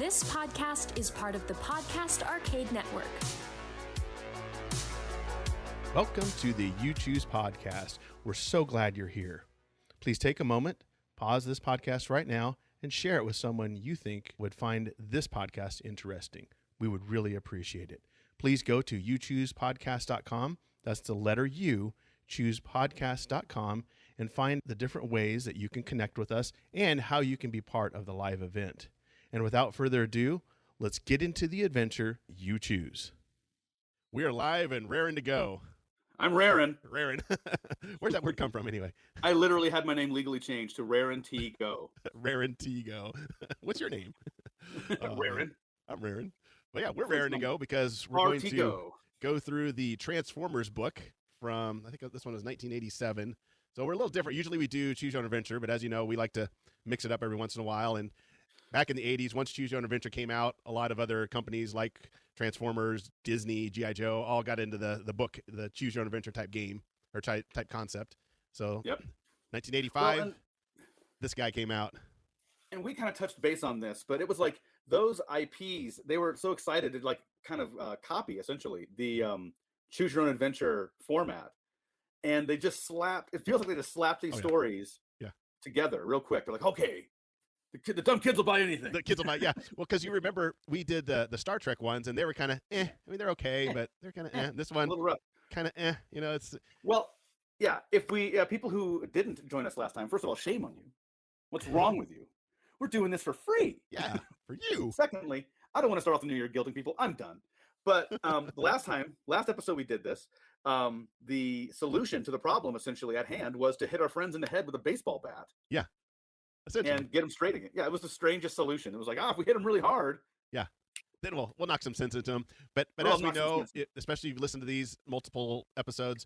This podcast is part of the Podcast Arcade Network. Welcome to the You Choose podcast. We're so glad you're here. Please take a moment, pause this podcast right now, and share it with someone you think would find this podcast interesting. We would really appreciate it. Please go to youchoosepodcast.com. That's the letter U, choosepodcast.com, and find the different ways that you can connect with us and how you can be part of the live event. And without further ado, let's get into the adventure you choose. We are live and raring to go. I'm Rarin. Rarin. Where's that word come from anyway? I literally had my name legally changed to Rarin T. Go. Rarin T. Go. What's your name? Rarin. I'm Rarin. But yeah, we're raring to go because we're going to go through the Transformers book from, I think this one was 1987. So we're a little different. Usually we do Choose Your Own Adventure, but as you know, we like to mix it up every once in a while. And back in the 80s, once Choose Your Own Adventure came out, a lot of other companies like Transformers, Disney, G.I. Joe, all got into the book, the Choose Your Own Adventure type game or type concept. So 1985, this guy came out. And we kind of touched base on this, but it was like those IPs, they were so excited to like kind of copy essentially the Choose Your Own Adventure format. And they just slapped, it feels like they just slapped these stories together real quick. They're like, okay, the dumb kids will buy anything. The kids will buy, yeah. Well, because you remember we did the Star Trek ones, and they were kind of I mean, they're okay, but they're kind of This one, a little rough. Kind of You know, it's well, yeah. If we people who didn't join us last time, first of all, shame on you. What's wrong with you? We're doing this for free. Yeah, for you. Secondly, I don't want to start off the new year guilting people. I'm done. But the last episode we did this, the solution to the problem essentially at hand was to hit our friends in the head with a baseball bat. Yeah. And get them straight again. Yeah, it was the strangest solution. It was like, if we hit them really hard. Yeah. Then we'll knock some sense into them. But as we know, especially if you listen to these multiple episodes,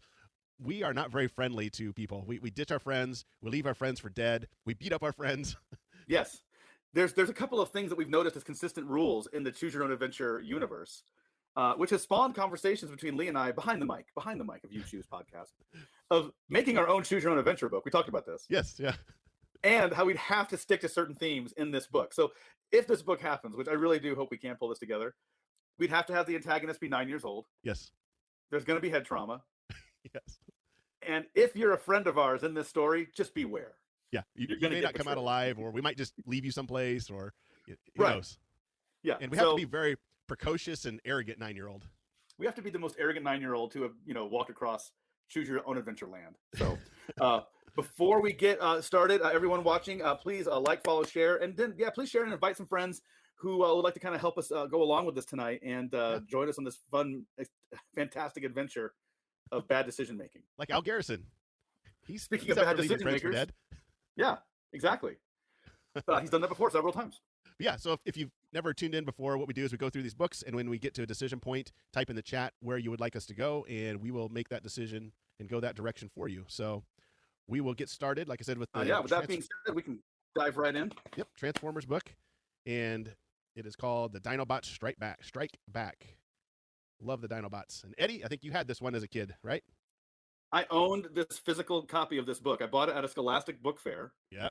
we are not very friendly to people. We ditch our friends. We leave our friends for dead. We beat up our friends. Yes. There's a couple of things that we've noticed as consistent rules in the Choose Your Own Adventure universe, which has spawned conversations between Lee and I behind the mic of You Choose podcast, of making our own Choose Your Own Adventure book. We talked about this. Yes, yeah. And how we'd have to stick to certain themes in this book. So if this book happens, which I really do hope we can pull this together, we'd have to have the antagonist be 9 years old. Yes. There's going to be head trauma. Yes. And if you're a friend of ours in this story, just beware. Yeah. You may not come out alive, or we might just leave you someplace, or who knows. Yeah. And we have to be very precocious and arrogant 9-year-old. We have to be the most arrogant 9-year-old to have, walked across Choose Your Own Adventure land. So before we get started, everyone watching, please like, follow, share, and then please share and invite some friends who would like to kind of help us go along with this tonight and join us on this fun, fantastic adventure of bad decision making. Like Al Garrison. He's speaking of bad decision makers. Yeah, exactly. He's done that before several times. Yeah, so if you've never tuned in before, what we do is we go through these books, and when we get to a decision point, type in the chat where you would like us to go, and we will make that decision and go that direction for you. So we will get started, like I said, with the with that being said, we can dive right in. Yep, Transformers book, and it is called the Dinobots Strike Back. Love the Dinobots. And Eddie, I think you had this one as a kid, right? I owned this physical copy of this book. I bought it at a Scholastic book fair. Yeah.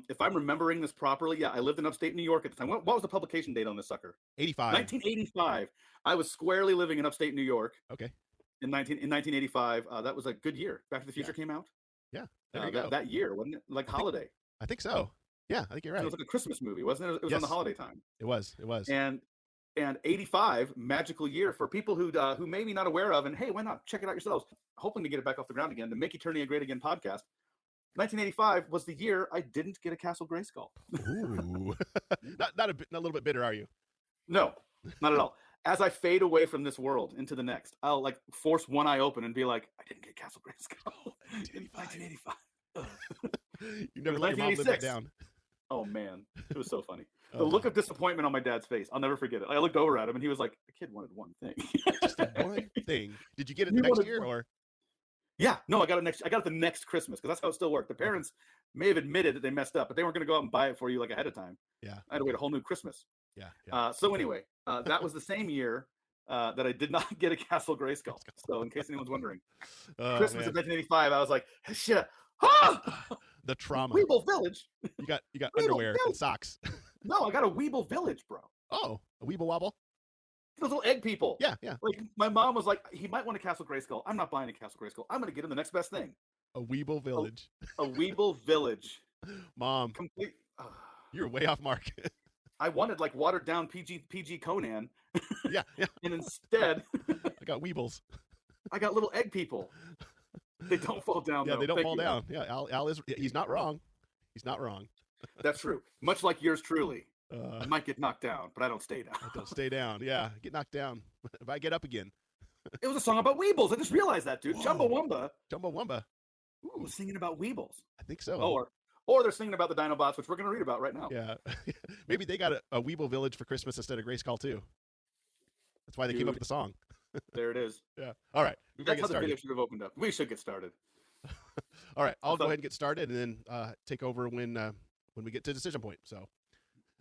If I'm remembering this properly, I lived in upstate New York at the time. What was the publication date on this sucker? 85. 1985. I was squarely living in upstate New York. Okay. In 1985. That was a good year. Back to the Future came out. Yeah. There you go. That year, wasn't it? Like holiday. I think so. Yeah, I think you're right. It was like a Christmas movie, wasn't it? It was on the holiday time. It was. And 85, magical year for people who may be not aware of, and hey, why not check it out yourselves? Hoping to get it back off the ground again, the Make Eternia Great Again podcast. 1985 was the year I didn't get a Castle Grayskull. Ooh, not a little bit bitter, are you? No, not at all. As I fade away from this world into the next, I'll like force one eye open and be like, I didn't get Castle Grayskull. 1985. You never let your mom live that down. Oh man, it was so funny. The look of disappointment on my dad's face, I'll never forget it. I looked over at him and he was like, the kid wanted one thing. Just one thing. Did you get it the next year or? Yeah, no, I got it the next Christmas because that's how it still worked. The parents may have admitted that they messed up, but they weren't going to go out and buy it for you like ahead of time. Yeah. I had to wait a whole new Christmas. Yeah. So anyway, that was the same year that I did not get a Castle Grayskull. So in case anyone's wondering, Christmas of 1985, I was like, shit. The trauma. Weeble Village. You got underwear and socks. No, I got a Weeble Village, bro. Oh, a Weeble Wobble? Those little egg people. Yeah, yeah. Like my mom was like, he might want a Castle Grayskull. I'm not buying a Castle Grayskull. I'm going to get him the next best thing. A Weeble Village. A Weeble Village. Mom, Complete. you're way off mark. I wanted like watered down PG Conan. Yeah, yeah. And instead, I got Weebles. I got little egg people. They don't fall down. Yeah, though. they don't Thank fall you. down. Yeah, Al is. He's not wrong. He's not wrong. That's true. Much like yours truly. I might get knocked down, but I don't stay down. I don't stay down. Yeah, get knocked down. If I get up again. It was a song about Weebles. I just realized that, dude. Whoa. Chumbawamba Chumbawamba. was singing about Weebles. I think so. Or they're singing about the Dinobots, which we're going to read about right now. Yeah. Maybe they got a Weeble Village for Christmas instead of Grayskull too. That's why they came up with the song. There it is. Yeah. All right. That's how the video should have opened up. We should get started. All right. I'll go ahead and get started and then take over when we get to decision point. So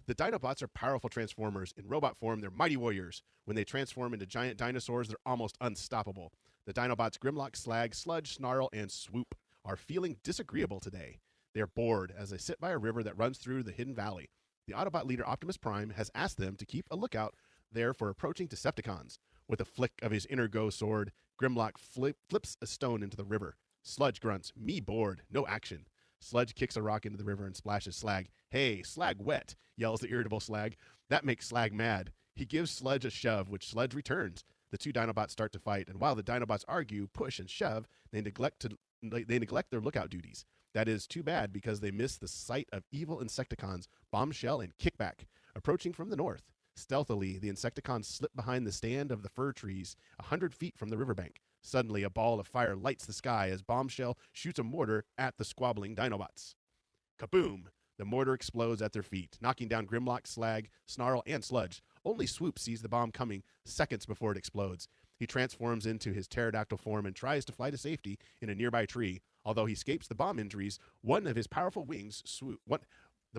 the Dinobots are powerful transformers. In robot form, they're mighty warriors. When they transform into giant dinosaurs, they're almost unstoppable. The Dinobots Grimlock, Slag, Sludge, Snarl, and Swoop are feeling disagreeable today. They're bored as they sit by a river that runs through the hidden valley. The Autobot leader Optimus Prime has asked them to keep a lookout there for approaching Decepticons. With a flick of his inner Go sword, Grimlock flips a stone into the river. Sludge grunts, "Me bored, no action." Sludge kicks a rock into the river and splashes Slag. "Hey, Slag wet," yells the irritable Slag. That makes Slag mad. He gives Sludge a shove, which Sludge returns. The two Dinobots start to fight, and while the Dinobots argue, push, and shove, they neglect their lookout duties. That is too bad because they miss the sight of evil Insecticons, Bombshell, and Kickback, approaching from the north. Stealthily, the Insecticons slip behind the stand of the fir trees, 100 feet from the riverbank. Suddenly, a ball of fire lights the sky as Bombshell shoots a mortar at the squabbling Dinobots. Kaboom! The mortar explodes at their feet, knocking down Grimlock, Slag, Snarl, and Sludge. Only Swoop sees the bomb coming seconds before it explodes. He transforms into his pterodactyl form and tries to fly to safety in a nearby tree. Although he escapes the bomb injuries, the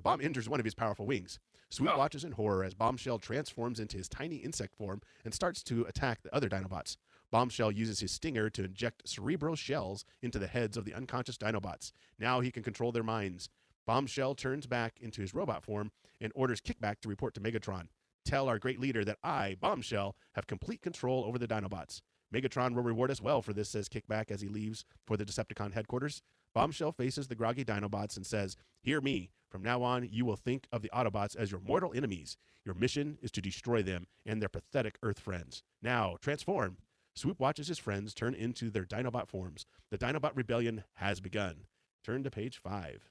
bomb injures one of his powerful wings. Swoop watches in horror as Bombshell transforms into his tiny insect form and starts to attack the other Dinobots. Bombshell uses his stinger to inject cerebral shells into the heads of the unconscious Dinobots. Now he can control their minds. Bombshell turns back into his robot form and orders Kickback to report to Megatron. "Tell our great leader that I, Bombshell, have complete control over the Dinobots. Megatron will reward us well for this," says Kickback as he leaves for the Decepticon headquarters. Bombshell faces the groggy Dinobots and says, "Hear me. From now on, you will think of the Autobots as your mortal enemies. Your mission is to destroy them and their pathetic Earth friends. Now, transform." Swoop watches his friends turn into their Dinobot forms. The Dinobot rebellion has begun. Turn to page 5.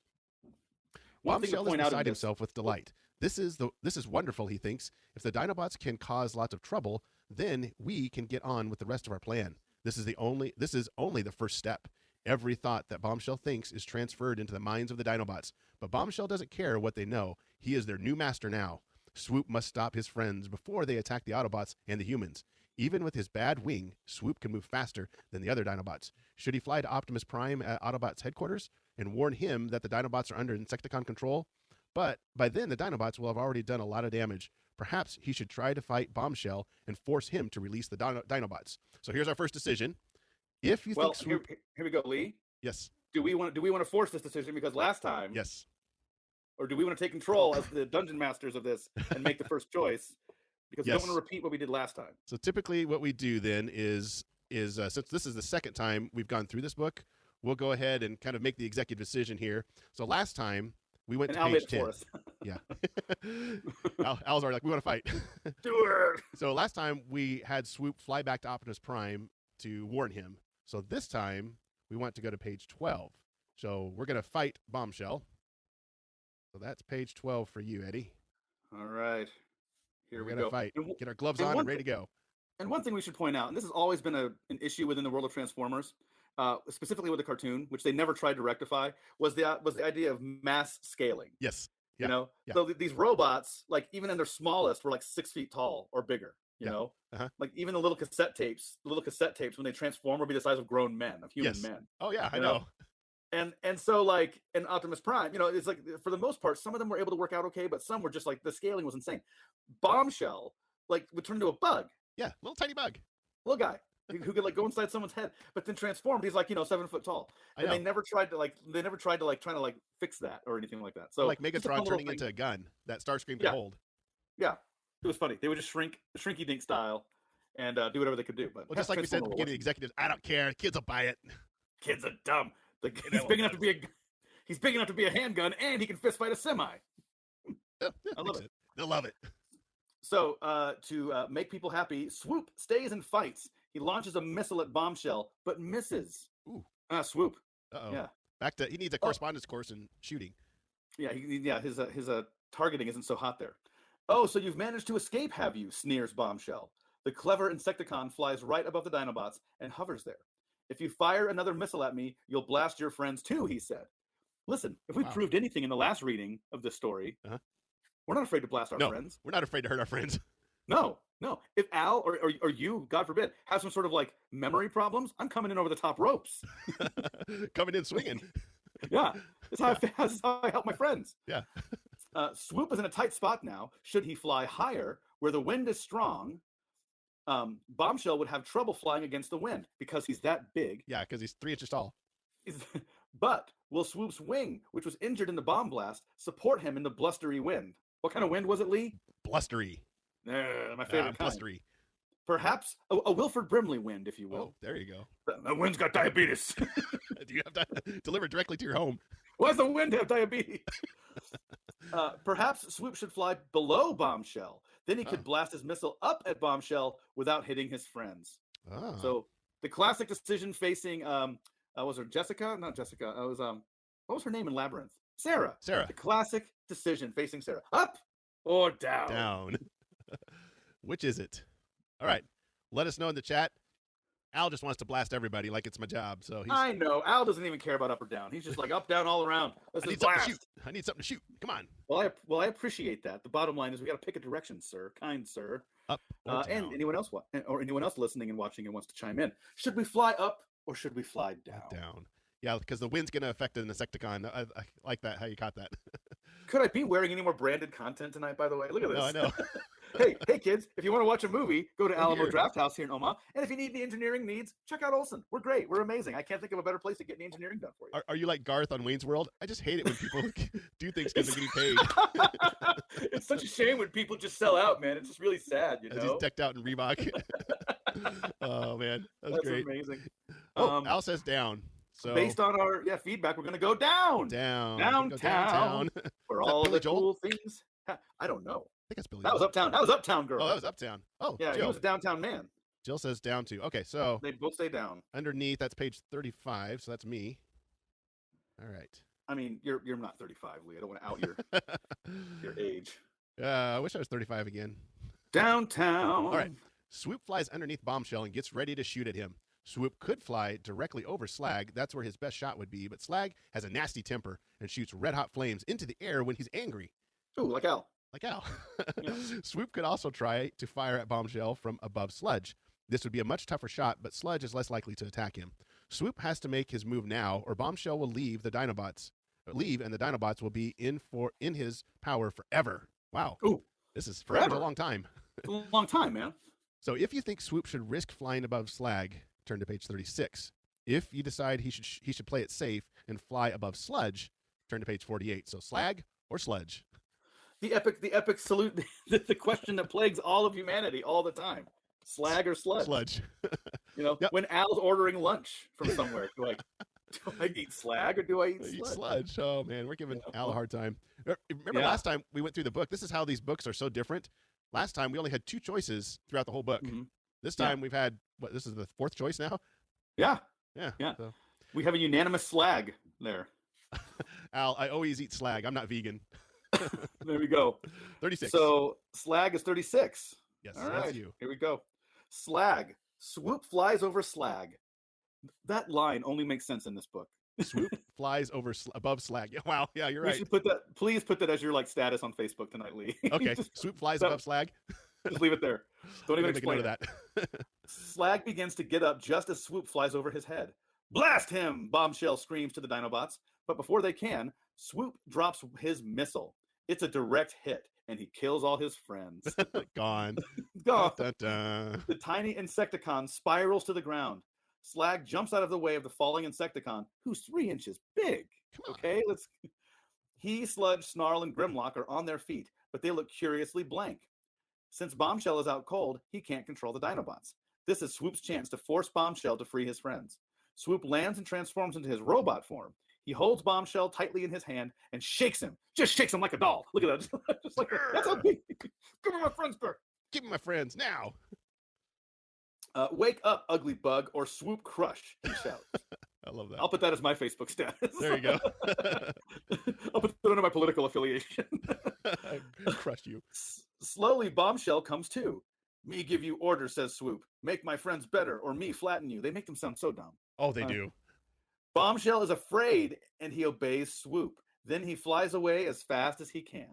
Bombshell is beside himself with delight. This is wonderful, he thinks. If the Dinobots can cause lots of trouble, then we can get on with the rest of our plan. This is only the first step. Every thought that Bombshell thinks is transferred into the minds of the Dinobots, but Bombshell doesn't care what they know. He is their new master now. Swoop must stop his friends before they attack the Autobots and the humans. Even with his bad wing, Swoop can move faster than the other Dinobots. Should he fly to Optimus Prime at Autobots headquarters and warn him that the Dinobots are under Insecticon control? But by then, the Dinobots will have already done a lot of damage. Perhaps he should try to fight Bombshell and force him to release the Dinobots. So here's our first decision. If you think Swoop... Here we go, Lee. Yes. Do we want to force this decision? Because last time... Yes. Or do we want to take control as the dungeon masters of this and make the first choice? Because we don't want to repeat what we did last time. So typically what we do then is since this is the second time we've gone through this book, we'll go ahead and kind of make the executive decision here. So last time we went to page 10. Yeah. Al's already like, we want to fight. Do it. So last time we had Swoop fly back to Optimus Prime to warn him. So this time we want to go to page 12. So we're going to fight Bombshell. So that's page 12 for you, Eddie. All right. Here we go. Fight. Get our gloves on and ready to go. And one thing we should point out, and this has always been an issue within the world of Transformers, specifically with the cartoon, which they never tried to rectify, was the idea of mass scaling. Yes. Yeah. You know, so these robots, like even in their smallest, were like 6 feet tall or bigger. You know, like even the little cassette tapes when they transform will be the size of grown men, of human men. Oh yeah, I know. And so like in Optimus Prime, you know, it's like for the most part, some of them were able to work out okay, but some were just like the scaling was insane. Bombshell like would turn into a bug. Yeah, little tiny bug. Little guy who could like go inside someone's head, but then transformed. He's like, 7 foot tall. And they never tried to fix that or anything like that. So like Megatron turning into a gun that Starscream could hold. Yeah. It was funny. They would just shrinky dink style, and do whatever they could do. But Well, just like we said at the beginning, the executives, I don't care. Kids will buy it. Kids are dumb. He's big enough to be a handgun, and he can fist fight a semi. Yeah, I love it. They'll love it. So to make people happy, Swoop stays and fights. He launches a missile at Bombshell, but misses. Ooh. Swoop. Uh-oh. Yeah. Back to he needs a correspondence course in shooting. Yeah, his targeting isn't so hot there. Oh, so you've managed to escape, have you? Sneers Bombshell. The clever Insecticon flies right above the Dinobots and hovers there. If you fire another missile at me, you'll blast your friends too, he said. Listen, if we proved anything in the last reading of this story, we're not afraid to blast our friends. We're not afraid to hurt our friends. No. If Al or you, God forbid, have some sort of like memory problems, I'm coming in over the top ropes. Coming in swinging. Yeah. That's how I help my friends. Yeah. Swoop is in a tight spot now. Should he fly higher, where the wind is strong, Bombshell would have trouble flying against the wind because he's that big. Yeah, because he's 3 inches tall. But will Swoop's wing, which was injured in the bomb blast, support him in the blustery wind? What kind of wind was it, Lee? Blustery. My favorite kind. Blustery. Perhaps a Wilford Brimley wind, if you will. Oh, there you go. The wind's got diabetes. Do you have to deliver directly to your home? Why does the wind have diabetes? Perhaps Swoop should fly below Bombshell. Then he could blast his missile up at Bombshell without hitting his friends. So the classic decision facing, was her Jessica? Not Jessica. It was, what was her name in Labyrinth? Sarah. The classic decision facing Sarah. Up or down? Down. Which is it? All right. Let us know in the chat. Al just wants to blast everybody like it's my job. So I know. Al doesn't even care about up or down. He's just like up, down, all around. Let's just blast. I need something to shoot. Come on. Well, I appreciate that. The bottom line is we got to pick a direction, sir. Kind sir. Up or down. And anyone else listening and watching and wants to chime in. Should we fly up or should we fly down? Down. Yeah, because the wind's going to affect an Insecticon. I like that, how you caught that. Could I be wearing any more branded content tonight, by the way? Look at this. No, I know. Hey, kids, if you want to watch a movie, go to Alamo Draft House here in Omaha. And if you need any engineering needs, check out Olson. We're great. We're amazing. I can't think of a better place to get any engineering done for you. Are you like Garth on Wayne's World? I just hate it when people do things because they're getting paid. It's such a shame when people just sell out, man. It's just really sad, you know? He's decked out in Reebok. Oh, man. That's great. Amazing. Al says down. So based on our feedback, we're going to go down. Downtown. For all the cool things. I don't know. I think that's Billy. That was Uptown. That was Uptown Girl. Oh, that was Uptown. Oh, yeah, Jill. he was a downtown man. Jill says down too. Okay, so they both stay down. Underneath, that's page 35. So that's me. All right. I mean, you're not 35, Lee. I don't want to out your age. I wish I was 35 again. Downtown. All right. Swoop flies underneath Bombshell and gets ready to shoot at him. Swoop could fly directly over Slag. That's where his best shot would be. But Slag has a nasty temper and shoots red-hot flames into the air when he's angry. Ooh, like Al. Like Al. Yeah. Swoop could also try to fire at Bombshell from above Sludge. This would be a much tougher shot, but Sludge is less likely to attack him. Swoop has to make his move now, or Bombshell will leave, and the Dinobots will be in his power forever. Wow. Ooh. This is forever. A long time. It's a long time, man. So if you think Swoop should risk flying above Slag, turn to page 36. If you decide he should play it safe and fly above Sludge, turn to page 48. So Slag or Sludge? The epic salute, the question that plagues all of humanity all the time. Slag or Sludge? Sludge. You know, when Al's ordering lunch from somewhere, do I eat Slag or do I eat Sludge? Oh, man, we're giving Al a hard time. Remember last time we went through the book? This is how these books are so different. Last time we only had 2 choices throughout the whole book. Mm-hmm. This time we've had, this is the 4th choice now? Yeah. So. We have a unanimous Slag there. Al, I always eat Slag. I'm not vegan. There we go. 36. So Slag is 36. Yes, all that's right. you. Here we go. Slag. Swoop flies over Slag. That line only makes sense in this book. Swoop flies above Slag. Yeah, wow. Yeah, you're right. Should please put that as your status on Facebook tonight, Lee. Okay. Swoop flies above Slag. Just leave it there. Don't even explain that. Slag begins to get up just as Swoop flies over his head. Blast him! Bombshell screams to the Dinobots. But before they can, Swoop drops his missile. It's a direct hit, and he kills all his friends. Gone. Gone. Dun, dun, dun. The tiny Insecticon spirals to the ground. Slag jumps out of the way of the falling Insecticon, who's 3 inches big. Okay, He, Sludge, Snarl, and Grimlock are on their feet, but they look curiously blank. Since Bombshell is out cold, he can't control the Dinobots. This is Swoop's chance to force Bombshell to free his friends. Swoop lands and transforms into his robot form. He holds Bombshell tightly in his hand and shakes him. Just shakes him like a doll. Look at that. Just like that's how big. Give me my friends back. Give me my friends now. Wake up, ugly bug, or Swoop crush, he shouts. I love that. I'll put that as my Facebook status. There you go. I'll put that under my political affiliation. Crush you. Slowly, Bombshell comes to. Me give you orders, says Swoop. Make my friends better, or me flatten you. They make them sound so dumb. Oh, they do. Bombshell is afraid, and he obeys Swoop. Then he flies away as fast as he can.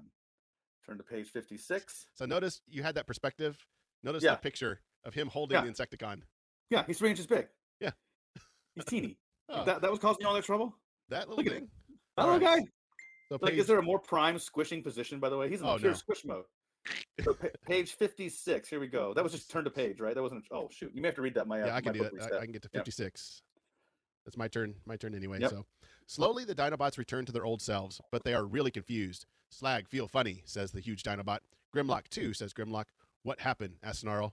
Turn to page 56. So notice you had that perspective. Notice the picture of him holding the Insecticon. Yeah, he's 3 inches big. Yeah. He's teeny. Oh. That was causing all that trouble? That little thing? That little guy? So like, is there a more prime squishing position, by the way? He's in pure squish mode. So page 56. Here we go. That was just turn to page, right? That wasn't. Oh shoot! You may have to read that. Yeah, I can do it. I can get to 56. It's my turn. My turn anyway. So slowly, the Dinobots return to their old selves, but they are really confused. Slag, feel funny, says the huge Dinobot. Grimlock too, says Grimlock. What happened? asks Snarl.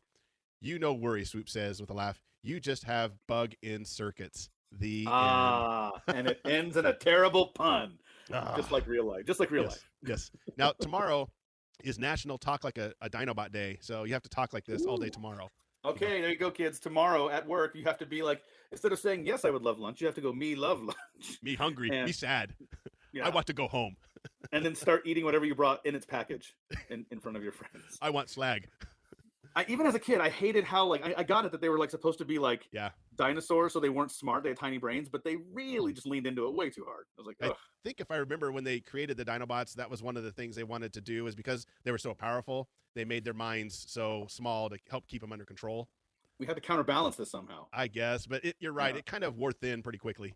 You no worry, Swoop says with a laugh. You just have bug in circuits. The end. And it ends in a terrible pun, just like real life. Just like real life. Yes. Now tomorrow is National Talk Like a Dinobot Day, so you have to talk like this all day tomorrow. Okay, there you go, kids. Tomorrow at work, you have to be like, instead of saying yes, I would love lunch, you have to go, me love lunch. Me hungry. Me sad. I want to go home. And then start eating whatever you brought in its package in front of your friends. I want slag. Even as a kid, I hated how like I got it that they were like supposed to be like dinosaurs, so they weren't smart. They had tiny brains, but they really just leaned into it way too hard. I was like, ugh. I think if I remember when they created the Dinobots, that was one of the things they wanted to do, is because they were so powerful, they made their minds so small to help keep them under control. We had to counterbalance this somehow, I guess. But you're right; it kind of wore thin pretty quickly.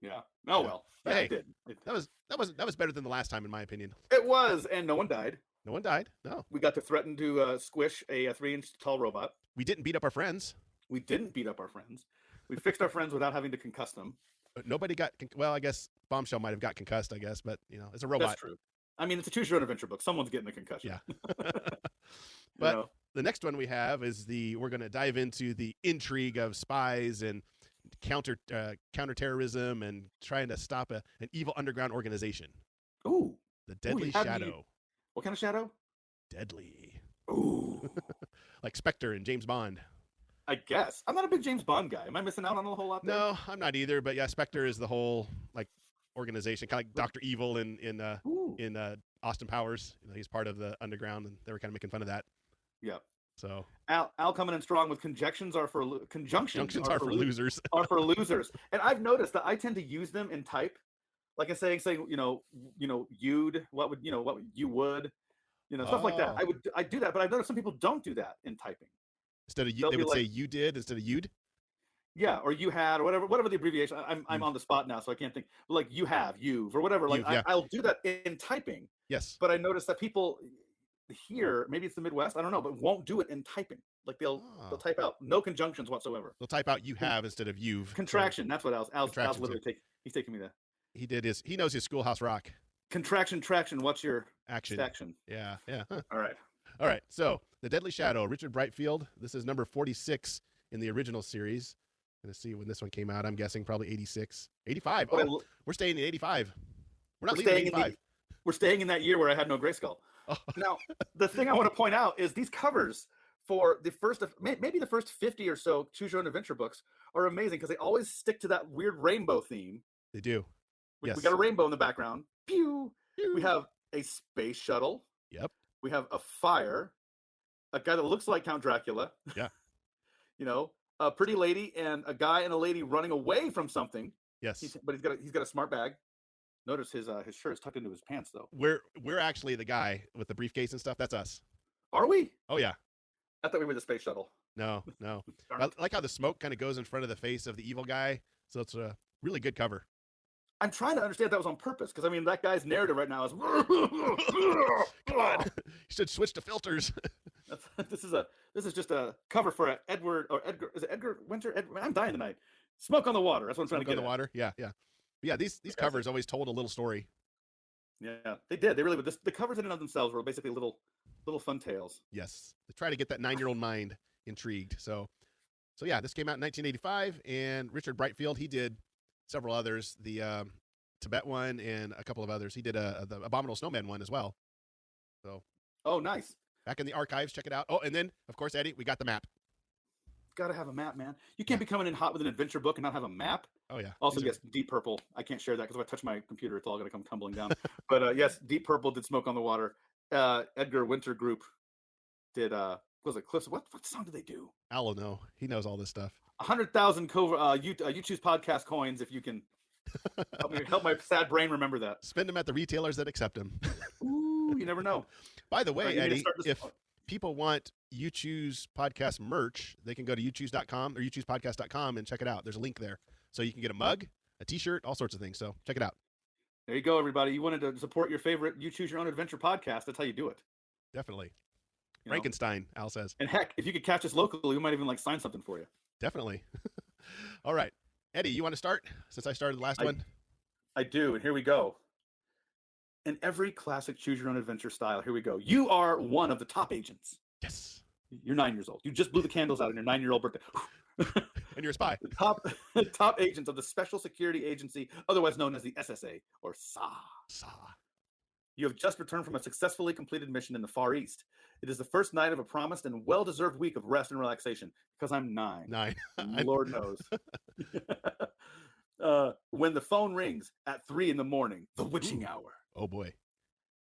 Yeah. Oh well. Yeah, hey, it did. That was better than the last time, in my opinion. It was, and no one died. No one died. No. We got to threaten to squish a 3-inch tall robot. We didn't beat up our friends. We didn't beat up our friends. We fixed our friends without having to concuss them. But nobody got. Well, I guess Bombshell might have got concussed. I guess, but it's a robot. That's true. I mean, it's a choose your own adventure book. Someone's getting the concussion. Yeah. But the next one we have is we're going to dive into the intrigue of spies and counterterrorism and trying to stop an evil underground organization. Ooh. The Deadly Shadow. What kind of shadow? Deadly. Ooh. Like Spectre and James Bond. I guess. I'm not a big James Bond guy. Am I missing out on a whole lot there? No, I'm not either. But yeah, Spectre is the whole like organization, kind of like Dr. Evil in Austin Powers. He's part of the underground, and they were kind of making fun of that. Yeah. So Al coming in strong with conjunctions are for losers. Are for losers. And I've noticed that I tend to use them in type. Like I saying, you'd, what would you would, stuff like that. I do that, but I've noticed some people don't do that in typing. Instead of you, they would say you did instead of you'd. Yeah, or you had, or whatever the abbreviation. I'm on the spot now, so I can't think. But like you have, you've, or whatever. Like I'll do that in typing. Yes. But I noticed that people here, maybe it's the Midwest, I don't know, but won't do it in typing. Like they'll type out no conjunctions whatsoever. They'll type out you have instead of you've. Contraction. That's what Al's literally he's taking me there. He knows his Schoolhouse Rock. Contraction, traction. What's your action? Yeah. Huh. All right. So the Deadly Shadow, Richard Brightfield. This is number 46 in the original series. Gonna see when this one came out. I'm guessing probably 86, 85. Oh, we're staying in 85. We're not leaving 85. We're staying in that year where I had no Grayskull. Oh. Now, the thing I want to point out is these covers for maybe the first 50 or so Choose Your Own Adventure books are amazing because they always stick to that weird rainbow theme. They do. We got a rainbow in the background. Pew! We have a space shuttle. Yep. We have a fire. A guy that looks like Count Dracula. Yeah. A pretty lady and a guy and a lady running away from something. Yes. But he's got a smart bag. Notice his shirt is tucked into his pants though. We're actually the guy with the briefcase and stuff. That's us. Are we? Oh yeah. I thought we were the space shuttle. No. I like how the smoke kind of goes in front of the face of the evil guy. So it's a really good cover. I'm trying to understand if that was on purpose because I mean that guy's narrative right now is. Come on, you should switch to filters. This is just a cover for Edgar. Is it Edgar Winter? I'm dying tonight. Smoke on the Water. That's what I'm trying to get on the water. Yeah. These covers always told a little story. Yeah, they did. They really would. The covers in and of themselves were basically little fun tales. Yes, they try to get that 9-year-old mind intrigued. So yeah, this came out in 1985, and Richard Brightfield, he did several others, the Tibet one and a couple of others. He did the Abominable Snowman one as well. So, oh, nice. Back in the archives, check it out. Oh, and then of course, Eddie, we got the map. Got to have a map, man. You can't be coming in hot with an adventure book and not have a map. Oh yeah. Also, yes, Deep Purple. I can't share that because if I touch my computer, it's all going to come tumbling down. But yes, Deep Purple did Smoke on the Water. Edgar Winter Group did. Was it Cliffs? What song did they do? Al will know. He knows all this stuff. 100,000 you choose podcast coins if you can help my sad brain remember that. Spend them at the retailers that accept them. Ooh, you never know. By the way, Eddie, if people want You Choose podcast merch, they can go to youchoose.com or youchoosepodcast.com and check it out. There's a link there. So you can get a mug, a t-shirt, all sorts of things. So check it out. There you go, everybody. You wanted to support your favorite You Choose Your Own Adventure podcast. That's how you do it. Definitely. Frankenstein, Al says. And heck, if you could catch us locally, we might even sign something for you. Definitely. All right. Eddie, you want to start since I started the last one? I do. And here we go. In every classic Choose Your Own Adventure style, here we go. You are one of the top agents. Yes. You're 9 years old. You just blew the candles out on your 9-year-old birthday. And you're a spy. The top agents of the Special Security Agency, otherwise known as the SSA, or SA. You have just returned from a successfully completed mission in the Far East. It is the first night of a promised and well-deserved week of rest and relaxation, because I'm 9. 9. Lord knows. When the phone rings at 3 in the morning, the witching hour. Oh, boy.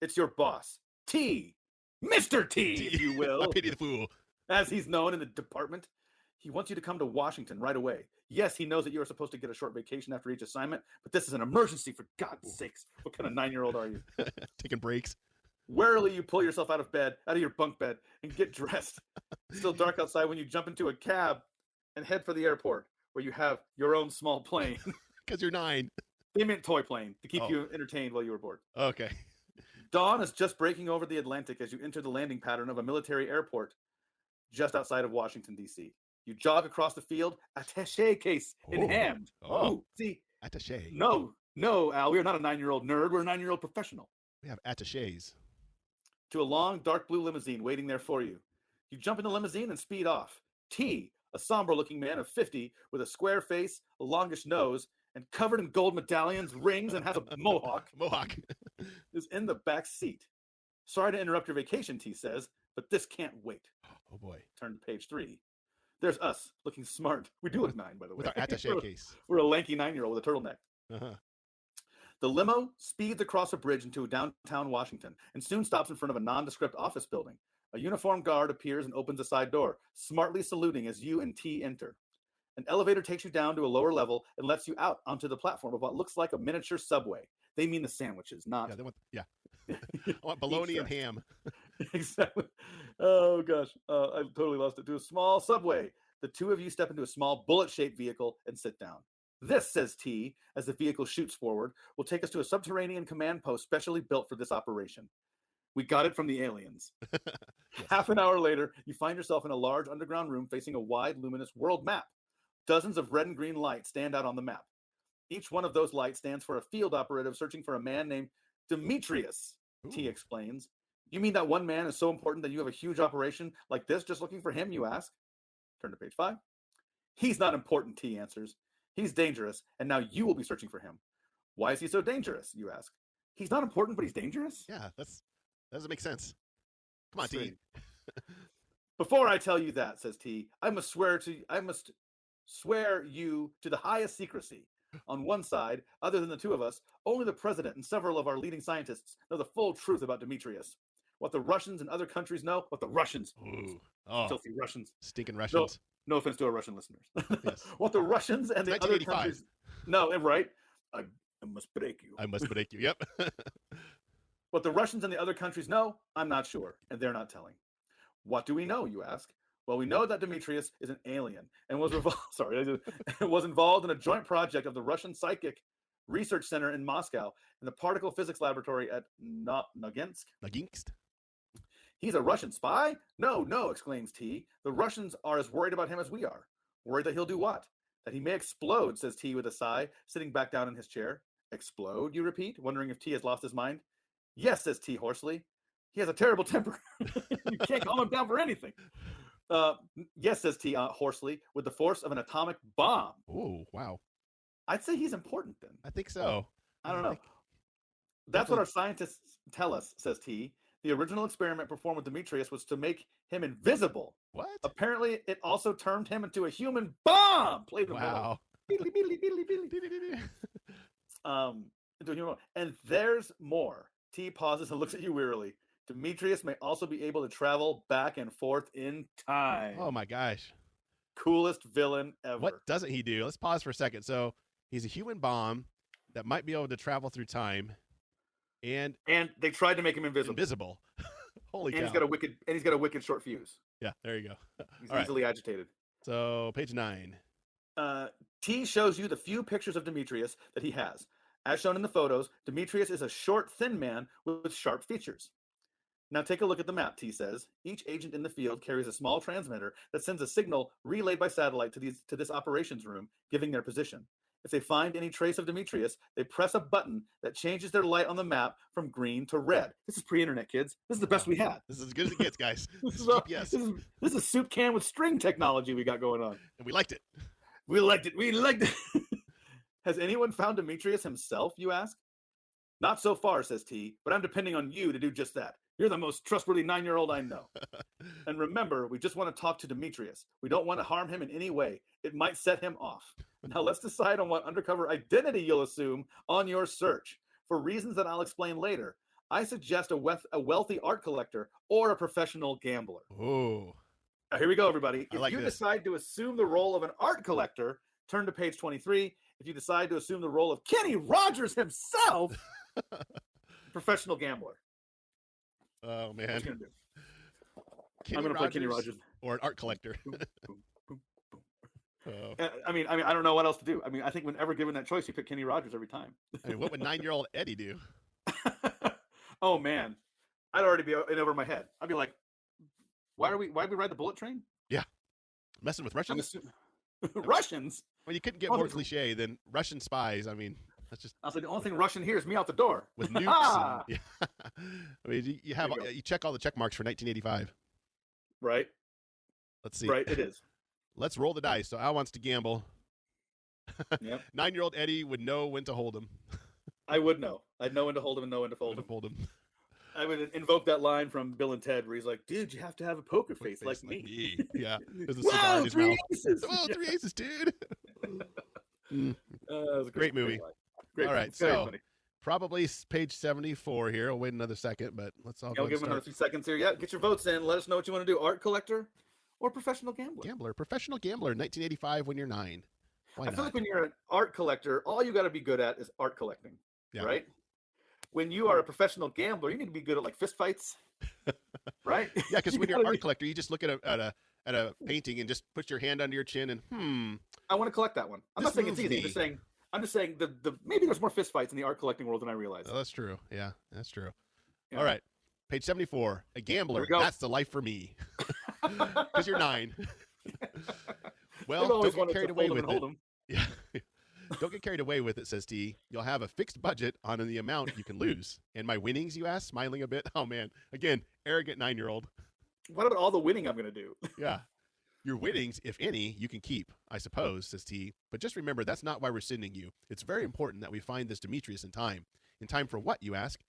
It's your boss, T. Mr. T, if you will. I pity the fool. As he's known in the department. He wants you to come to Washington right away. Yes, he knows that you are supposed to get a short vacation after each assignment, but this is an emergency, for God's sakes. What kind of 9-year-old are you? Taking breaks. Warily, you pull yourself out of your bunk bed, and get dressed. It's still dark outside when you jump into a cab and head for the airport, where you have your own small plane. Because you're 9. They meant toy plane to keep you entertained while you were bored. Okay. Dawn is just breaking over the Atlantic as you enter the landing pattern of a military airport just outside of Washington, D.C. You jog across the field, attaché case in hand. Oh, see? Attaché. No, Al, we are not a 9-year-old nerd. We're a 9-year-old professional. We have attachés. To a long, dark blue limousine waiting there for you. You jump in the limousine and speed off. T, a somber-looking man of 50 with a square face, a longish nose, and covered in gold medallions, rings, and has a mohawk. Is in the back seat. Sorry to interrupt your vacation, T says, but this can't wait. Oh, boy. Turn to page 3. There's us, looking smart. We do look 9, by the way. With our attaché case. We're a lanky 9-year-old with a turtleneck. Uh-huh. The limo speeds across a bridge into downtown Washington and soon stops in front of a nondescript office building. A uniformed guard appears and opens a side door, smartly saluting as you and T enter. An elevator takes you down to a lower level and lets you out onto the platform of what looks like a miniature subway. They mean the sandwiches, not... I want bologna and ham. Exactly. Oh, gosh. I totally lost it. To a small subway. The two of you step into a small bullet-shaped vehicle and sit down. This, says T, as the vehicle shoots forward, will take us to a subterranean command post specially built for this operation. We got it from the aliens. Yes. Half an hour later, you find yourself in a large underground room facing a wide, luminous world map. Dozens of red and green lights stand out on the map. Each one of those lights stands for a field operative searching for a man named Demetrius. Ooh. T explains. You mean that one man is so important that you have a huge operation like this just looking for him, you ask? Turn to page 5. He's not important, T answers. He's dangerous, and now you will be searching for him. Why is he so dangerous, you ask? He's not important, but he's dangerous? Yeah, that doesn't make sense. Come on, T. Before I tell you that, says T, I must swear you to the highest secrecy. On one side, other than the two of us, only the president and several of our leading scientists know the full truth about Demetrius. What the Russians and other countries know, what the Russians, filthy Russians, stinking Russians. No offense to our Russian listeners. Yes. What the Russians and the other countries. No, right? I must break you. I must break you. Yep. What the Russians and the other countries know, I'm not sure, and they're not telling. What do we know, you ask? Well, we know that Demetrius is an alien and was involved in a joint project of the Russian Psychic Research Center in Moscow and the Particle Physics Laboratory at Noginsk. He's a Russian spy? No, exclaims T. The Russians are as worried about him as we are. Worried that he'll do what? That he may explode, says T with a sigh, sitting back down in his chair. Explode, you repeat, wondering if T has lost his mind. Yes, says T hoarsely. He has a terrible temper. You can't calm him down for anything. Yes, says T hoarsely, with the force of an atomic bomb. Oh, wow. I'd say he's important then. I think so. I don't know. That's definitely- what our scientists tell us, says T. The original experiment performed with Demetrius was to make him invisible. What? Apparently, it also turned him into a human bomb. Played with Wow. Beedly, beedly, beedly, beedly. Into a human bomb. And there's more. T pauses and looks at you wearily. Demetrius may also be able to travel back and forth in time. Oh my gosh. Coolest villain ever. What doesn't he do? Let's pause for a second. So he's a human bomb that might be able to travel through time, and they tried to make him invisible. Holy and cow! he's got a wicked short fuse. Yeah, there you go. He's All right. easily agitated. So page 9. T shows you the few pictures of Demetrius that he has. As shown in the photos, Demetrius is a short, thin man with sharp features. Now take a look at the map, T says. Each agent in the field carries a small transmitter that sends a signal relayed by satellite to this operations room, giving their position. If they find any trace of Demetrius, they press a button that changes their light on the map from green to red. This is pre-internet, kids. This is the best we had. This is as good as it gets, guys. This is a soup can with string technology we got going on. And we liked it. We liked it. Has anyone found Demetrius himself, you ask? Not so far, says T, but I'm depending on you to do just that. You're the most trustworthy 9-year-old I know. And remember, we just want to talk to Demetrius. We don't want to harm him in any way. It might set him off. Now let's decide on what undercover identity you'll assume on your search. For reasons that I'll explain later, I suggest a wealthy art collector or a professional gambler. Oh. Now, here we go, everybody. If you this. decide to assume the role of an art collector, turn to page 23. If you decide to assume the role of Kenny Rogers himself, professional gambler. Oh, man. What you gonna do? I'm going to play Kenny Rogers. Or an art collector. I mean, I don't know what else to do. I mean, I think whenever given that choice, you pick Kenny Rogers every time. I mean, what would 9-year-old Eddie do? Oh man, I'd already be in over my head. I'd be like, why we ride the bullet train? Yeah, messing with Russians. Russians. Well, you couldn't get more cliche than Russian spies. I mean, that's just. I was like, the only thing Russian here is me out the door with nukes. And, yeah. I mean, you check all the check marks for 1985. Right. Let's see. Right, it is. Let's roll the dice. So Al wants to gamble. Yep. 9-year-old Eddie would know when to hold him. I would know. I'd know when to hold him and know when to fold him. I would invoke that line from Bill and Ted where he's like, dude, you have to have a poker face like me. Yeah. There's a Wow, cigar in his mouth. aces. Oh, 3 aces, dude. That was a great movie. Great all movie. right, so probably page 74 here. I'll wait another second, but let's all go. I'll give him another few seconds here. Yeah, get your votes in. Let us know what you want to do. Art collector or professional gambler? Professional gambler, 1985 when you're 9. Why not? I feel like when you're an art collector, all you got to be good at is art collecting, right? When you are a professional gambler, you need to be good at like fist fights, right? Yeah, because when you're an art collector, you just look at a painting and just put your hand under your chin and I want to collect that one. I'm not saying it's easy. I'm just saying the maybe there's more fist fights in the art collecting world than I realize. Oh, that's true. Yeah, that's true. Yeah. All right, page 74. A gambler. That's the life for me. Because you're 9. Well, don't get carried away with it. Yeah. Don't get carried away with it, says T. You'll have a fixed budget on the amount you can lose. And my winnings, you ask, smiling a bit. Oh, man. Again, arrogant 9-year-old. What about all the winning I'm going to do? Yeah. Your winnings, if any, you can keep, I suppose, says T. But just remember, that's not why we're sending you. It's very important that we find this Demetrius in time. In time for what, you ask?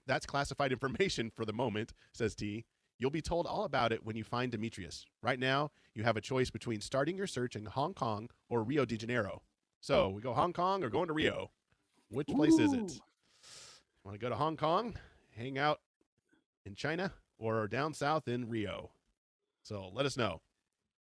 That's classified information for the moment, says T. You'll be told all about it when you find Demetrius. Right now, you have a choice between starting your search in Hong Kong or Rio de Janeiro. So we go Hong Kong or going to Rio. Which place is it? Want to go to Hong Kong, hang out in China, or down south in Rio? So let us know.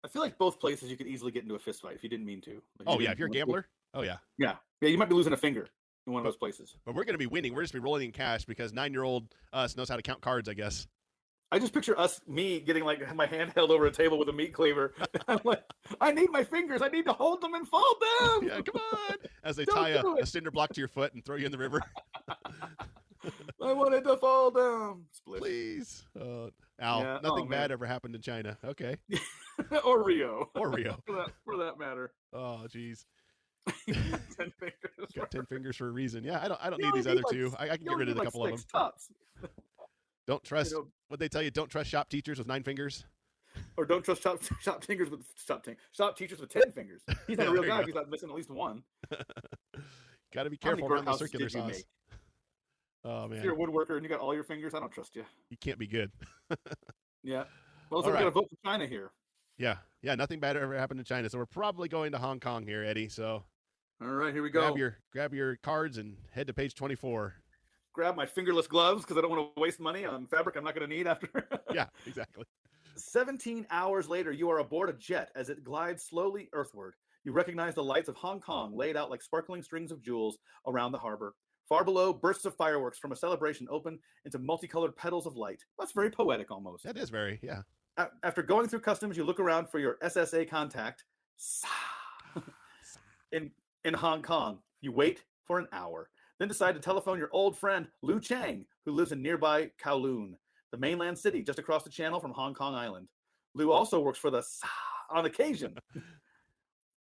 I feel like both places you could easily get into a fist fight if you didn't mean to. Like if you're a gambler. Oh, yeah. Yeah, you might be losing a finger in one of those places. But we're going to be winning. We're just be rolling in cash because 9-year-old us knows how to count cards, I guess. I just picture me getting like my hand held over a table with a meat cleaver. I'm like, I need my fingers. I need to hold them and fall down. Yeah, come on. As they tie a cinder block to your foot and throw you in the river. I wanted to fall down. Split. Please. Al, nothing bad ever happened in China. Okay. Or Rio. Or Rio. for that matter. Oh, geez. 10 fingers. Got 10 fingers for a reason. Yeah, I don't You need only these other like, two. I can you get only rid of need a like couple of 6 them. tops. Don't trust You know, what they tell you. Don't trust shop teachers with 9 fingers. or don't trust shop teachers with 10 fingers. He's not Yeah, a real there you guy go. if he's not missing at least one. Got to be How many careful around the birdhouses circular did you saws. make? Oh If man, you're a woodworker and you got all your fingers, I don't trust you. you can't be good. Yeah. Well, so All we got to right. vote for China here. Yeah, nothing bad ever happened in China, so we're probably going to Hong Kong here, Eddie. So All right, here we go. grab your cards and head to page 24. Grab my fingerless gloves because I don't want to waste money on fabric I'm not going to need after. Yeah, exactly. 17 hours later, you are aboard a jet as it glides slowly earthward. You recognize the lights of Hong Kong laid out like sparkling strings of jewels around the harbor. Far below, bursts of fireworks from a celebration open into multicolored petals of light. That's very poetic almost. That is very, yeah. After going through customs, you look around for your SSA contact in Hong Kong. You wait for an hour, then decide to telephone your old friend Lu Chang, who lives in nearby Kowloon, the mainland city just across the channel from Hong Kong Island. Lu also works for the on occasion.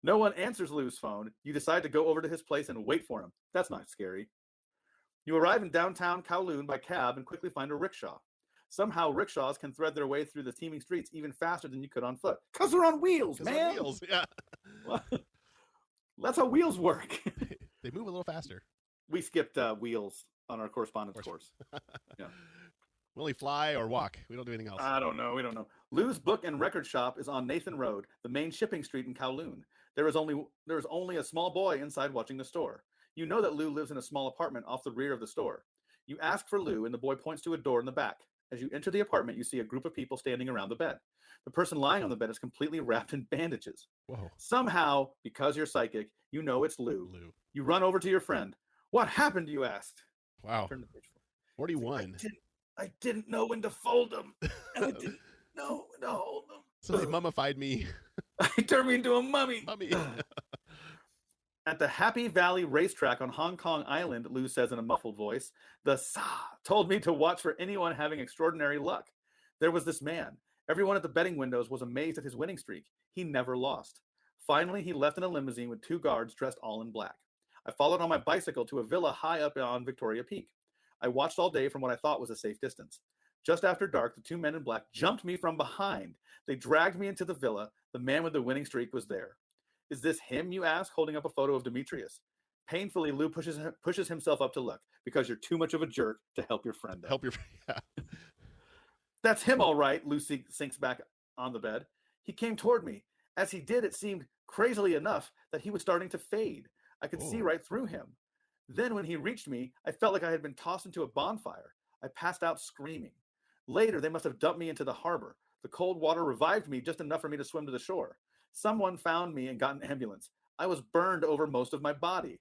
No one answers Lu's phone. You decide to go over to his place and wait for him. That's not scary. You arrive in downtown Kowloon by cab and quickly find a rickshaw. Somehow, rickshaws can thread their way through the teeming streets even faster than you could on foot. Because they're on wheels, man! On wheels, yeah. That's how wheels work. They move a little faster. We skipped wheels on our correspondence course. Yeah. We only fly or walk. We don't do anything else. I don't know. We don't know. Lou's book and record shop is on Nathan Road, the main shipping street in Kowloon. There is only a small boy inside watching the store. You know that Lou lives in a small apartment off the rear of the store. You ask for Lou, and the boy points to a door in the back. As you enter the apartment, you see a group of people standing around the bed. The person lying on the bed is completely wrapped in bandages. Whoa. Somehow, because you're psychic, you know it's Lou. You run over to your friend. What happened, you asked? Wow. Turn to page 41. I didn't know when to fold them. And I didn't know when to hold them. So they mummified me. It turned me into a mummy. Mummy. At the Happy Valley racetrack on Hong Kong Island, Lou says in a muffled voice, the told me to watch for anyone having extraordinary luck. There was this man. Everyone at the betting windows was amazed at his winning streak. He never lost. Finally, he left in a limousine with 2 guards dressed all in black. I followed on my bicycle to a villa high up on Victoria Peak. I watched all day from what I thought was a safe distance. Just after dark, the 2 men in black jumped me from behind. They dragged me into the villa. The man with the winning streak was there. Is this him, you ask, holding up a photo of Demetrius? Painfully, Lou pushes himself up to look because you're too much of a jerk to help your friend out. Help your friend. Yeah. That's him, all right, Lou sinks back on the bed. He came toward me. As he did, it seemed, crazily enough, that he was starting to fade. I could see right through him. Then when he reached me, I felt like I had been tossed into a bonfire. I passed out screaming. Later, they must have dumped me into the harbor. The cold water revived me just enough for me to swim to the shore. Someone found me and got an ambulance. I was burned over most of my body.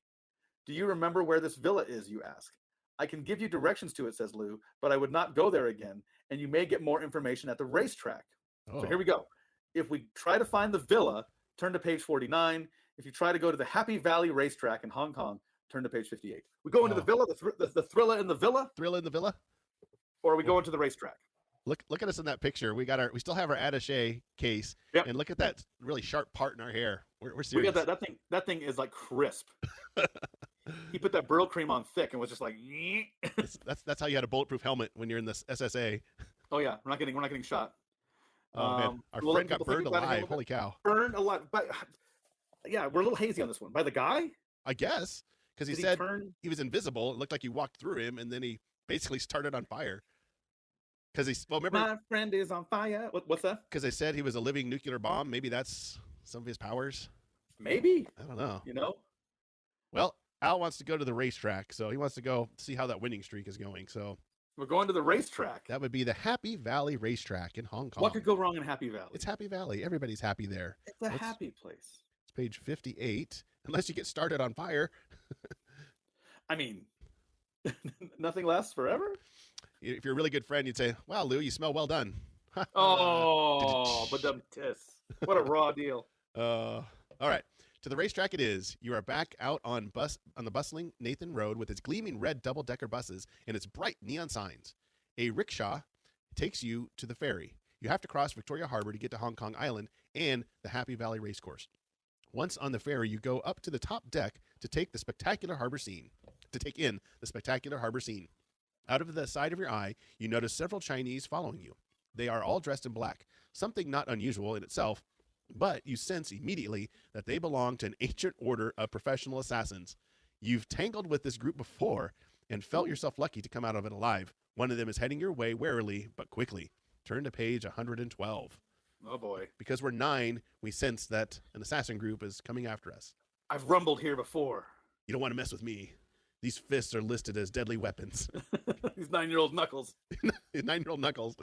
Do you remember where this villa is, you ask? I can give you directions to it, says Lou, but I would not go there again, and you may get more information at the racetrack. So here we go. If we try to find the villa, turn to page 49. If you try to go to the Happy Valley racetrack in Hong Kong, turn to page 58. We go into the villa, the thriller in the villa? Thriller in the villa? Or we go into the racetrack? Look at us in that picture. We still have our attaché case. Yep. And look at that really sharp part in our hair. We're serious. We got that thing is like crisp. He put that burl cream on thick and was just like that's how you had a bulletproof helmet when you're in this SSA. Oh yeah, we're not getting shot. Oh man, our friend got burned alive. Holy cow. Burned alive. But yeah, we're a little hazy on this one. By the guy? I guess. Because he said he was invisible. It looked like you walked through him and then he basically started on fire. Because remember, my friend is on fire. What's that? Because they said he was a living nuclear bomb. Maybe that's some of his powers. Maybe. I don't know. You know? Well, Al wants to go to the racetrack, so he wants to go see how that winning streak is going. So we're going to the racetrack. That would be the Happy Valley racetrack in Hong Kong. What could go wrong in Happy Valley? It's Happy Valley. Everybody's happy there. It's a happy place. It's page 58. Unless you get started on fire. I mean, nothing lasts forever. If you're a really good friend, you'd say, "Wow, Lou, you smell well done." Oh, but dumb tiss. What a raw deal. All right. To the racetrack it is. You are back out on the bustling Nathan Road with its gleaming red double-decker buses and its bright neon signs. A rickshaw takes you to the ferry. You have to cross Victoria Harbor to get to Hong Kong Island and the Happy Valley Racecourse. Once on the ferry, you go up to the top deck to take in the spectacular harbor scene. Out of the side of your eye, you notice several Chinese following you. They are all dressed in black, something not unusual in itself, but you sense immediately that they belong to an ancient order of professional assassins. You've tangled with this group before and felt yourself lucky to come out of it alive. One of them is heading your way warily but quickly. Turn to page 112. Oh boy. Because we're 9, we sense that an assassin group is coming after us. I've rumbled here before. You don't want to mess with me. These fists are listed as deadly weapons. These 9-year-old knuckles. 9-year-old knuckles.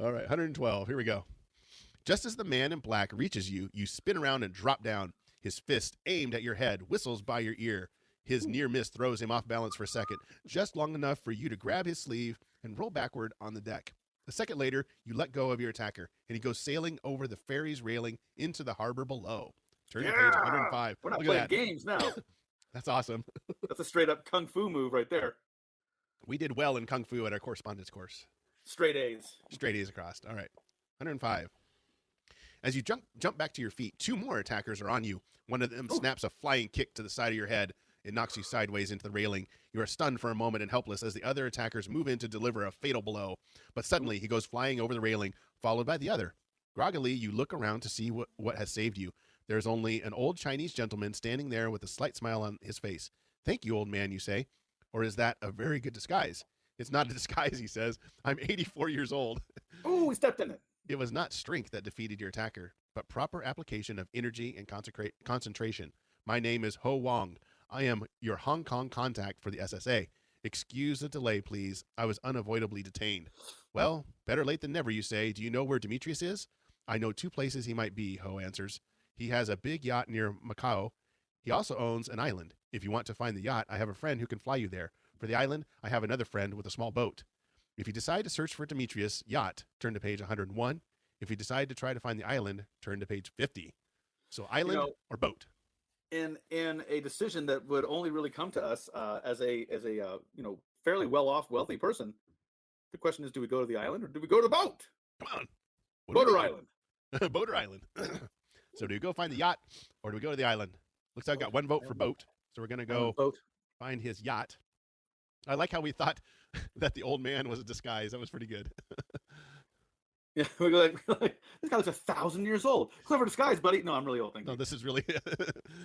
All right, 112. Here we go. Just as the man in black reaches you, you spin around and drop down. His fist, aimed at your head, whistles by your ear. His near miss throws him off balance for a second, just long enough for you to grab his sleeve and roll backward on the deck. A second later, you let go of your attacker, and he goes sailing over the ferry's railing into the harbor below. Turn to page 105. We're not Look playing at that. games now. That's awesome. That's a straight up kung fu move right there. We did well in Kung Fu at our correspondence course. Straight A's. Straight A's across. All right. 105. As you jump back to your feet, 2 more attackers are on you. One of them snaps a flying kick to the side of your head. It knocks you sideways into the railing. You are stunned for a moment and helpless as the other attackers move in to deliver a fatal blow. But suddenly, he goes flying over the railing, followed by the other. Groggily, you look around to see what has saved you. There's only an old Chinese gentleman standing there with a slight smile on his face. Thank you, old man, you say. Or is that a very good disguise? It's not a disguise, he says. I'm 84 years old. Oh, we stepped in it. It was not strength that defeated your attacker, but proper application of energy and concentration. My name is Ho Wong. I am your Hong Kong contact for the SSA. Excuse the delay, please. I was unavoidably detained. Well, better late than never, you say. Do you know where Demetrius is? I know 2 places he might be, Ho answers. He has a big yacht near Macau. He also owns an island. If you want to find the yacht, I have a friend who can fly you there. For the island, I have another friend with a small boat. If you decide to search for Demetrius' yacht, turn to page 101. If you decide to try to find the island, turn to page 50. So island or boat? In a decision that would only really come to us as a fairly well-off, wealthy person, the question is, do we go to the island or do we go to the boat? Come on. Boater Island. Boater Island. So do we go find the yacht or do we go to the island? Looks like I've got 1 vote for boat. So we're going to go find his yacht. I like how we thought that the old man was a disguise. That was pretty good. Yeah, we go like, this guy looks 1,000 years old. Clever disguise, buddy. No, I'm really old. Thank you. No, this is really.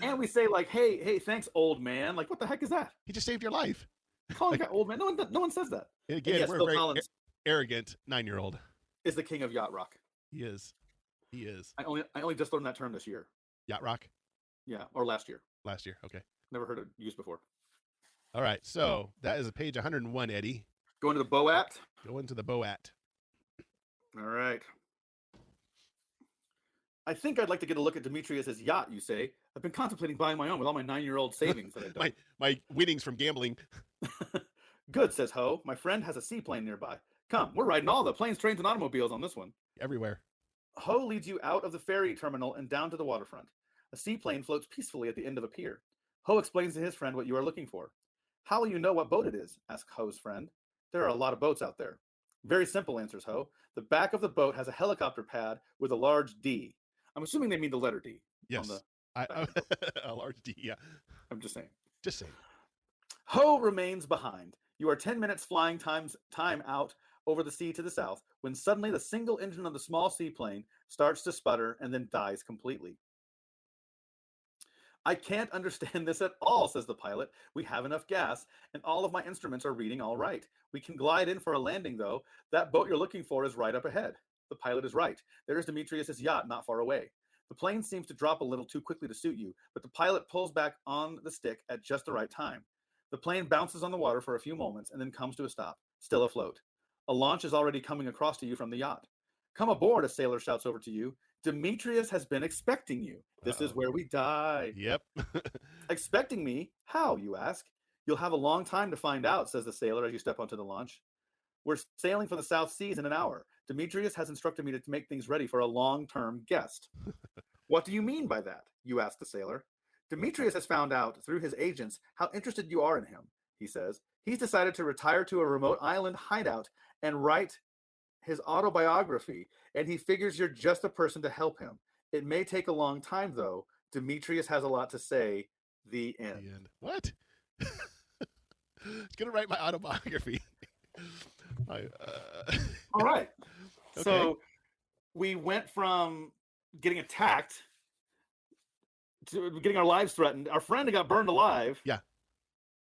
And we say like, hey, thanks, old man. Like, what the heck is that? He just saved your life. Calling a guy old man. No one says that. And again, yes, we're Phil very Collins arrogant 9-year-old. is the king of yacht rock. He is. I only just learned that term this year. Yacht rock? Yeah, or last year. Last year. Okay. Never heard it used before. All right. So that is page 101, Eddie. Going to the Boat. Go into the Boat. All right. I think I'd like to get a look at Demetrius's yacht, you say. I've been contemplating buying my own with all my 9-year-old savings that I've done. my winnings from gambling. Good, says Ho. My friend has a seaplane nearby. Come, we're riding all the planes, trains, and automobiles on this one. Everywhere. Ho leads you out of the ferry terminal and down to the waterfront. A seaplane floats peacefully at the end of a pier. Ho explains to his friend what you are looking for. How will you know what boat it is? Asks Ho's friend. There are a lot of boats out there. Very simple, answers Ho. The back of the boat has a helicopter pad with a large D. I'm assuming they mean the letter D. Yes. A large D, yeah. I'm just saying. Just saying. Ho remains behind. You are 10 minutes flying time out over the sea to the south when suddenly the single engine of the small seaplane starts to sputter and then dies completely. I can't understand this at all, says the pilot. We have enough gas, and all of my instruments are reading all right. We can glide in for a landing, though. That boat you're looking for is right up ahead. The pilot is right. There is Demetrius's yacht not far away. The plane seems to drop a little too quickly to suit you, but the pilot pulls back on the stick at just the right time. The plane bounces on the water for a few moments and then comes to a stop, still afloat. A launch is already coming across to you from the yacht. Come aboard, a sailor shouts over to you. Demetrius has been expecting you. This is where we die. Yep. Expecting me? How, you ask? You'll have a long time to find out, says the sailor as you step onto the launch. We're sailing for the South Seas in an hour. Demetrius has instructed me to make things ready for a long-term guest. What do you mean by that? You ask the sailor. Demetrius has found out through his agents how interested you are in him, he says. He's decided to retire to a remote island hideout and write his autobiography, and he figures you're just a person to help him. It may take a long time, though, Demetrius has a lot to say. The end. The end. What? It's gonna write my autobiography. All right. Okay. So we went from getting attacked to getting our lives threatened. Our friend got burned alive. Yeah.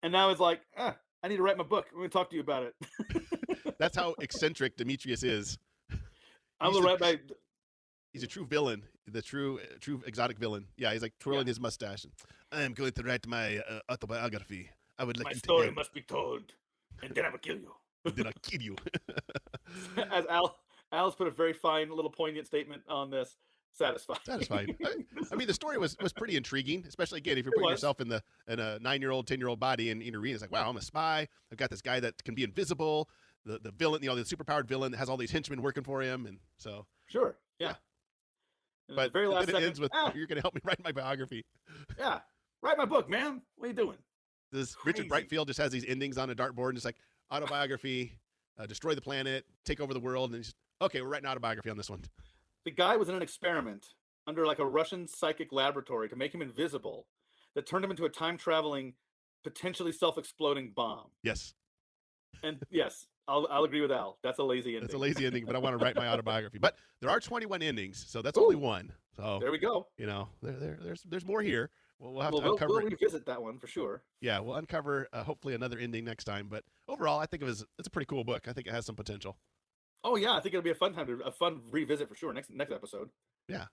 And now it's like, I need to write my book. I'm going to talk to you about it. That's how eccentric Demetrius is. I'm going to write my... He's a true villain, the true exotic villain. Yeah, he's like twirling his mustache. I'm going to write my autobiography. I would like my you story to must be told, and then I will kill you. Then I'll kill you. As Al's put a very fine little poignant statement on this. Satisfied. I mean, the story was pretty intriguing, especially again if you're putting yourself in a 9-year-old, 10-year-old body in arena. It's like, wow, I'm a spy. I've got this guy that can be invisible. The villain, the superpowered villain that has all these henchmen working for him, and so sure, yeah. But the very last then it second, ends with, "You're going to help me write my biography." Yeah, write my book, man. What are you doing? This Richard Brightfield just has these endings on a dartboard, and just like autobiography, destroy the planet, take over the world, and he's okay. We're writing autobiography on this one. The guy was in an experiment under like a Russian psychic laboratory to make him invisible that turned him into a time-traveling, potentially self-exploding bomb. Yes. And yes, I'll agree with Al. That's a lazy ending. That's a lazy ending, but I want to write my autobiography. But there are 21 endings, so that's only one. So there we go. There's more here. We'll have to uncover. We'll revisit that one for sure. Yeah, we'll uncover hopefully another ending next time. But overall, I think it's a pretty cool book. I think it has some potential. Oh yeah, I think it'll be a fun revisit for sure. Next episode. Yeah.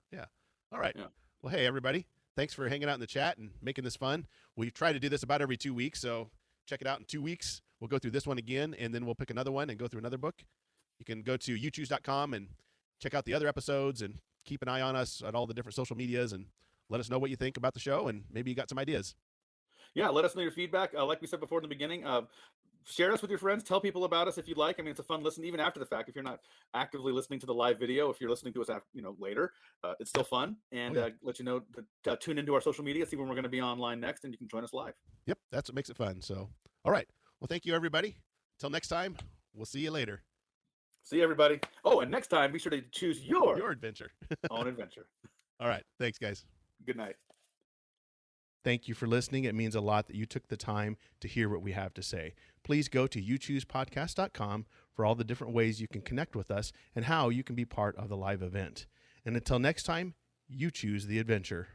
All right. Yeah. Well, hey everybody, thanks for hanging out in the chat and making this fun. We try to do this about every 2 weeks, so check it out in 2 weeks. We'll go through this one again, and then we'll pick another one and go through another book. You can go to youchoose.com and check out the other episodes and keep an eye on us at all the different social medias and let us know what you think about the show, and maybe you got some ideas. Yeah, let us know your feedback. Like we said before in the beginning, share us with your friends. Tell people about us if you'd like. I mean, it's a fun listen, even after the fact. If you're not actively listening to the live video, if you're listening to us after, later, it's still fun. And let you know to tune into our social media, see when we're going to be online next, and you can join us live. Yep, that's what makes it fun. So, all right. Well, thank you, everybody. Until next time, we'll see you later. See you, everybody. Oh, and next time, be sure to choose your adventure. own adventure. All right. Thanks, guys. Good night. Thank you for listening. It means a lot that you took the time to hear what we have to say. Please go to youchoosepodcast.com for all the different ways you can connect with us and how you can be part of the live event. And until next time, you choose the adventure.